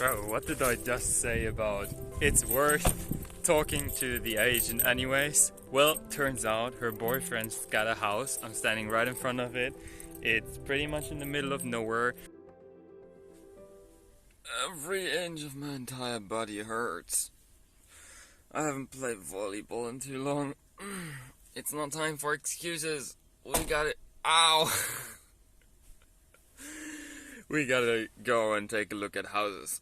Bro, what did I just say about it's worth talking to the agent anyways? Well, turns out her boyfriend's got a house. I'm standing right in front of it. It's pretty much in the middle of nowhere. Every inch of my entire body hurts. I haven't played volleyball in too long. It's not time for excuses. We gotta... Ow! We gotta go and take a look at houses.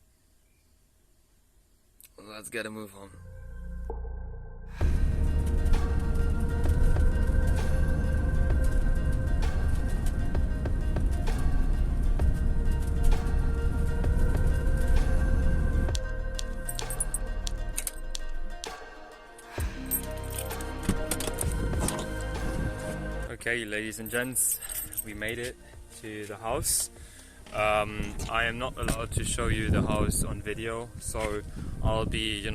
Let's get a move on. Okay, ladies and gents, we made it to the house. I am not allowed to show you the house on video, so I'll be,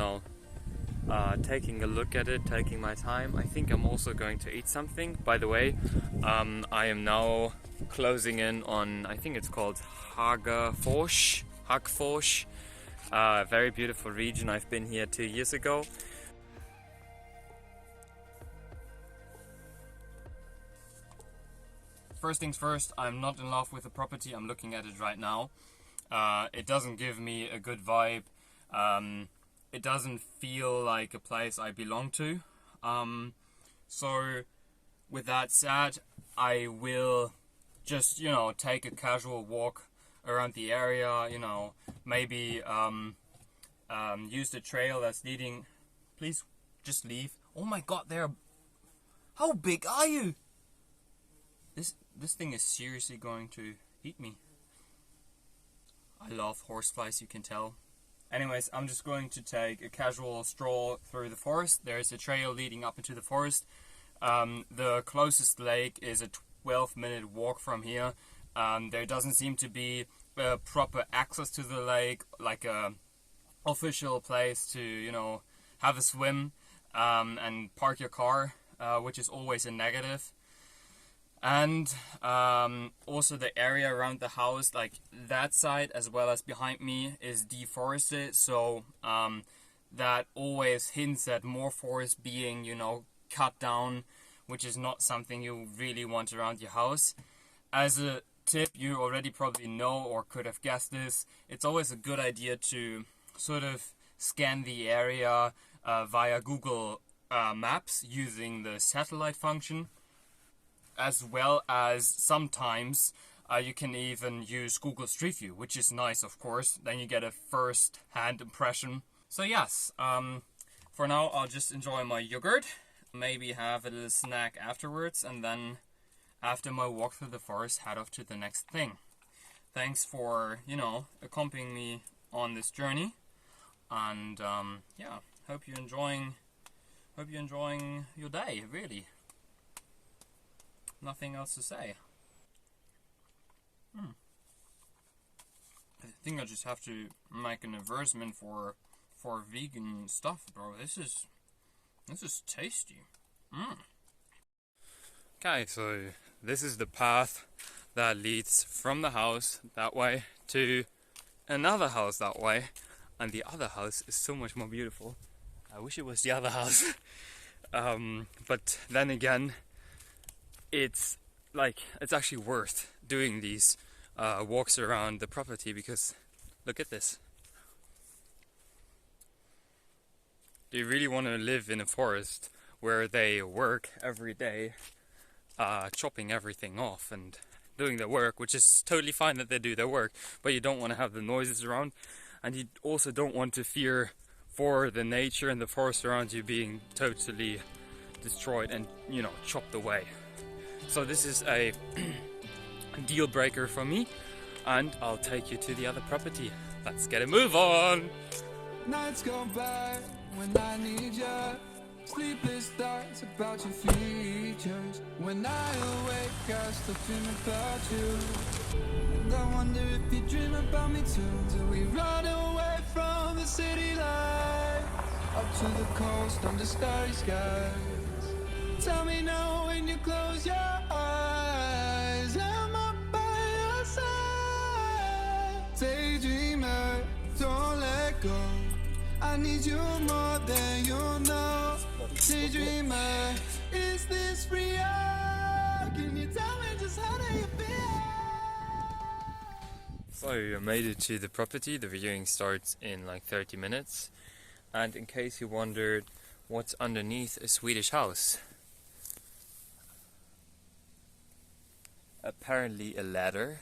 taking a look at it, taking my time. I think I'm also going to eat something. By the way, I am now closing in on, I think it's called Hagfors. Very beautiful region. I've been here 2 years ago. First things first, I'm not in love with the property. I'm looking at it right now. It doesn't give me a good vibe. It doesn't feel like a place I belong to. So with that said, I will just, take a casual walk around the area, maybe use the trail that's leading. Please just leave. Oh my god, how big are you? This thing is seriously going to eat me. I love horseflies, you can tell. Anyways, I'm just going to take a casual stroll through the forest. There's a trail leading up into the forest. The closest lake is a 12-minute walk from here. There doesn't seem to be proper access to the lake, like a official place to, have a swim and park your car, which is always a negative. And also the area around the house, like that side as well as behind me, is deforested, so that always hints at more forest being, cut down, which is not something you really want around your house. As a tip, you already probably know or could have guessed this, it's always a good idea to sort of scan the area via Google Maps using the satellite function. As well as sometimes you can even use Google Street View, which is nice, of course. Then you get a first-hand impression. So yes, for now I'll just enjoy my yogurt, maybe have a little snack afterwards, and then after my walk through the forest, head off to the next thing. Thanks for, accompanying me on this journey, and yeah, hope you're enjoying your day, really. Nothing else to say. I think I just have to make an advertisement for vegan stuff, bro. This is tasty. Okay, so this is the path that leads from the house that way to another house that way, and the other house is so much more beautiful. I wish it was the other house. But then again, it's actually worth doing these walks around the property, because look at this. Do you really want to live in a forest where they work every day chopping everything off and doing their work, which is totally fine that they do their work, but you don't want to have the noises around, and you also don't want to fear for the nature and the forest around you being totally destroyed and, chopped away. So this is a deal breaker for me, and I'll take you to the other property. Let's get a move on! Nights go by when I need you. Sleepless thoughts about your features. When I awake, I still dream about you. And I wonder if you dream about me too. Do we run away from the city lights, up to the coast under starry skies? Tell me now when you close your eyes, am I by your side? Daydreamer, don't let go. I need you more than you know. Daydreamer, is this real? Can you tell me just how do you feel? So I made it to the property. The viewing starts in like 30 minutes. And in case you wondered what's underneath a Swedish house, apparently a ladder.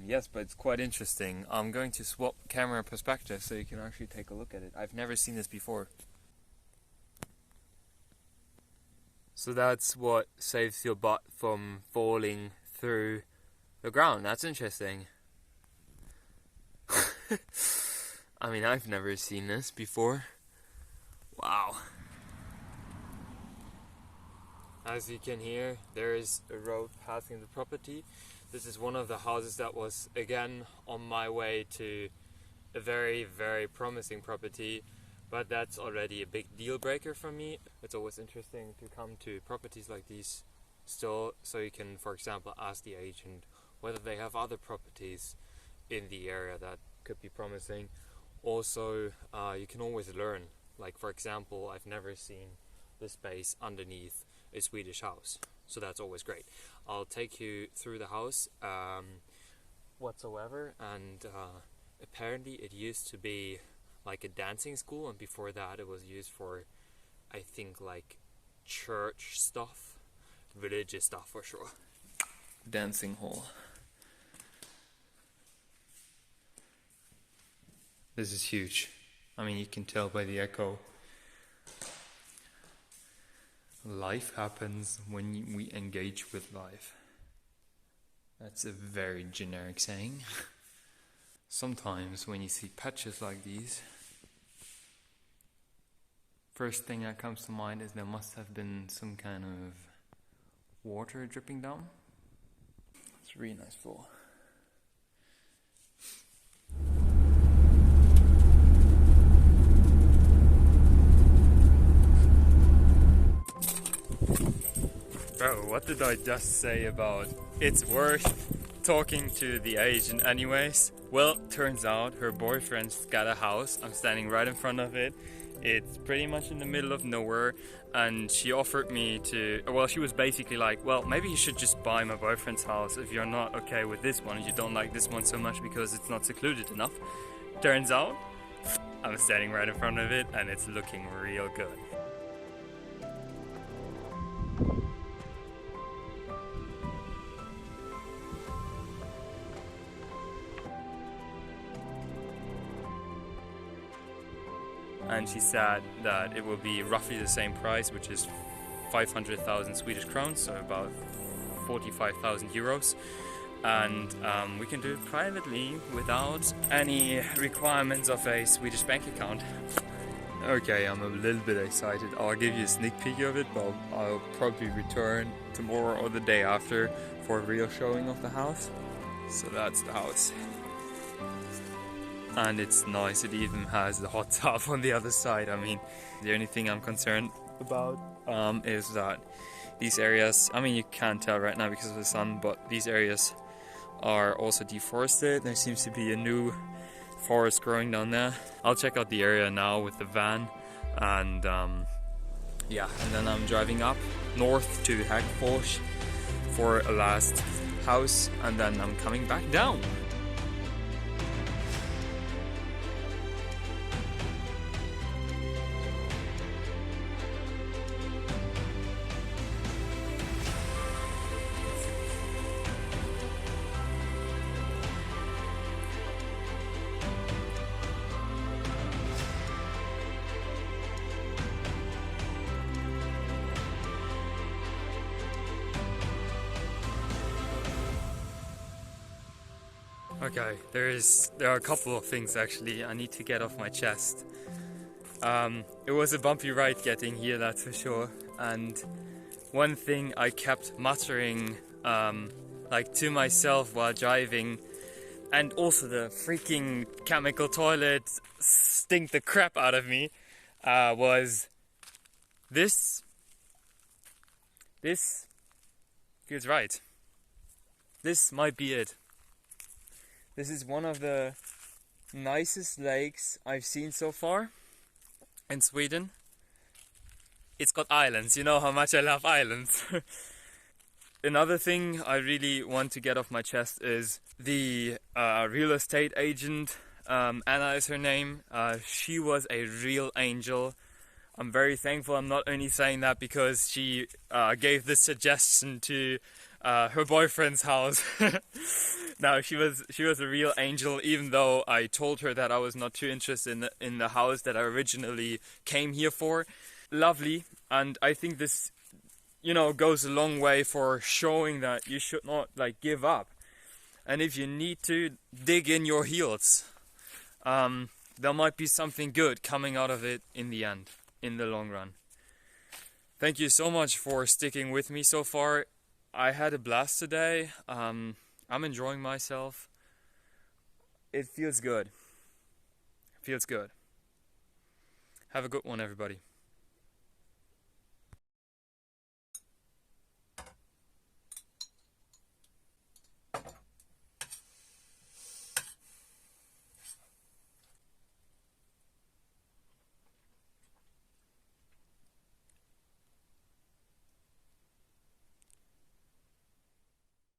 Yes, but it's quite interesting. I'm going to swap camera perspective so you can actually take a look at it. I've never seen this before. So that's what saves your butt from falling through the ground. That's interesting. I mean, I've never seen this before. Wow. As you can hear, there is a road passing the property. This is one of the houses that was again on my way to a very, very promising property, but that's already a big deal breaker for me. It's always interesting to come to properties like these still, so you can, for example, ask the agent whether they have other properties in the area that could be promising. Also, you can always learn. Like, for example, I've never seen the space underneath a Swedish house, so that's always great. I'll take you through the house whatsoever, and apparently it used to be like a dancing school, and before that it was used for, I think, like church stuff, religious stuff for sure. Dancing hall. This is huge. I mean, you can tell by the echo. Life happens when we engage with life. That's a very generic saying. Sometimes when you see patches like these, first thing that comes to mind is there must have been some kind of water dripping down. It's a really nice floor. Bro, what did I just say about it's worth talking to the agent anyways? Well, turns out her boyfriend's got a house. I'm standing right in front of it. It's pretty much in the middle of nowhere, and she offered me to, well, she was basically like, well, maybe you should just buy my boyfriend's house if you're not okay with this one, if you don't like this one so much because it's not secluded enough. Turns out, I'm standing right in front of it and it's looking real good. And she said that it will be roughly the same price, which is 500,000 Swedish crowns, so about 45,000 euros. And we can do it privately without any requirements of a Swedish bank account. Okay, I'm a little bit excited. I'll give you a sneak peek of it, but I'll probably return tomorrow or the day after for a real showing of the house. So that's the house. And it's nice, it even has the hot tub on the other side. I mean, the only thing I'm concerned about is that these areas, I mean, you can't tell right now because of the sun, but these areas are also deforested. There seems to be a new forest growing down there. I'll check out the area now with the van, and yeah, and then I'm driving up north to Hagfors for a last house, and then I'm coming back down. Okay, there are a couple of things actually I need to get off my chest. It was a bumpy ride getting here, that's for sure. And one thing I kept muttering like to myself while driving, and also the freaking chemical toilet stink the crap out of me, was this feels right. This might be it. This is one of the nicest lakes I've seen so far in Sweden. It's got islands, you know how much I love islands. Another thing I really want to get off my chest is the real estate agent, Anna is her name. She was a real angel. I'm very thankful. I'm not only saying that because she gave this suggestion to her boyfriend's house. No, she was a real angel, even though I told her that I was not too interested in the house that I originally came here for. Lovely, and I think this, goes a long way for showing that you should not give up. And if you need to, dig in your heels. There might be something good coming out of it in the end, in the long run. Thank you so much for sticking with me so far. I had a blast today. I'm enjoying myself. It feels good. Have a good one, everybody.